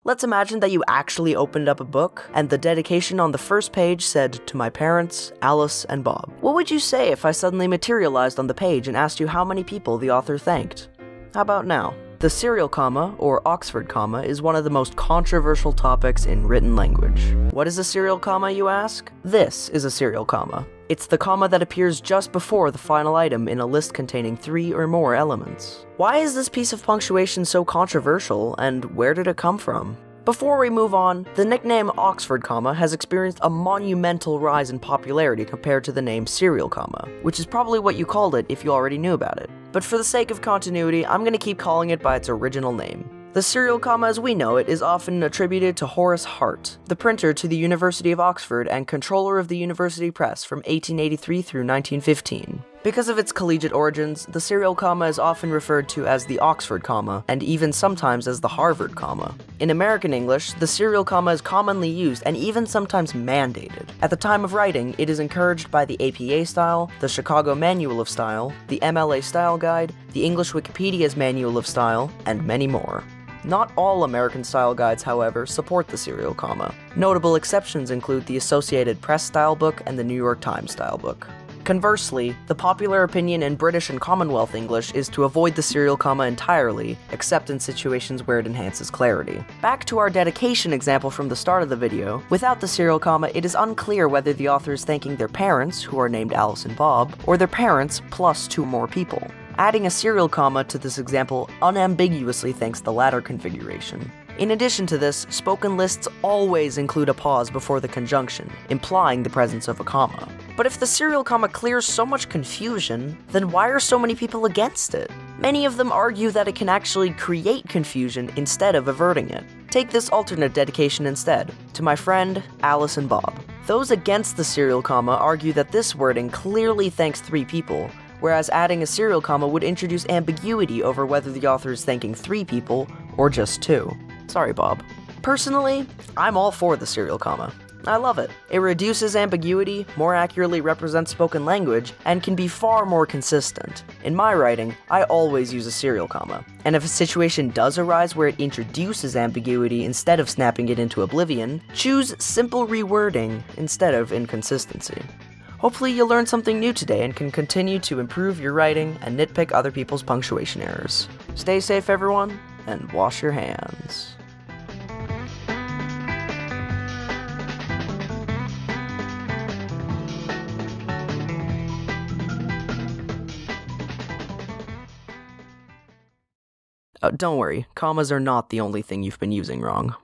Let's imagine that you actually opened up a book, and the dedication on the first page said, "To my parents, Alice and Bob." What would you say if I suddenly materialized on the page and asked you how many people the author thanked? How about now? The serial comma, or Oxford comma, is one of the most controversial topics in written language. What is a serial comma, you ask? This is a serial comma. It's the comma that appears just before the final item in a list containing 3 or more elements. Why is this piece of punctuation so controversial, and where did it come from? Before we move on, the nickname Oxford comma has experienced a monumental rise in popularity compared to the name serial comma, which is probably what you called it if you already knew about it. But for the sake of continuity, I'm gonna keep calling it by its original name. The serial comma as we know it is often attributed to Horace Hart, the printer to the University of Oxford and controller of the University Press from 1883 through 1915. Because of its collegiate origins, the serial comma is often referred to as the Oxford comma, and even sometimes as the Harvard comma. In American English, the serial comma is commonly used and even sometimes mandated. At the time of writing, it is encouraged by the APA style, the Chicago Manual of Style, the MLA Style Guide, the English Wikipedia's Manual of Style, and many more. Not all American style guides, however, support the serial comma. Notable exceptions include the Associated Press Style Book and the New York Times Style Book. Conversely, the popular opinion in British and Commonwealth English is to avoid the serial comma entirely, except in situations where it enhances clarity. Back to our dedication example from the start of the video, without the serial comma, it is unclear whether the author is thanking their parents, who are named Alice and Bob, or their parents plus 2 more people. Adding a serial comma to this example unambiguously thanks the latter configuration. In addition to this, spoken lists always include a pause before the conjunction, implying the presence of a comma. But if the serial comma clears so much confusion, then why are so many people against it? Many of them argue that it can actually create confusion instead of averting it. Take this alternate dedication instead, "To my friend, Alice and Bob." Those against the serial comma argue that this wording clearly thanks 3 people, whereas adding a serial comma would introduce ambiguity over whether the author is thanking 3 people or just 2. Sorry, Bob. Personally, I'm all for the serial comma. I love it. It reduces ambiguity, more accurately represents spoken language, and can be far more consistent. In my writing, I always use a serial comma, and if a situation does arise where it introduces ambiguity instead of snapping it into oblivion, choose simple rewording instead of inconsistency. Hopefully you learned something new today and can continue to improve your writing and nitpick other people's punctuation errors. Stay safe, everyone, and wash your hands. Don't worry, commas are not the only thing you've been using wrong.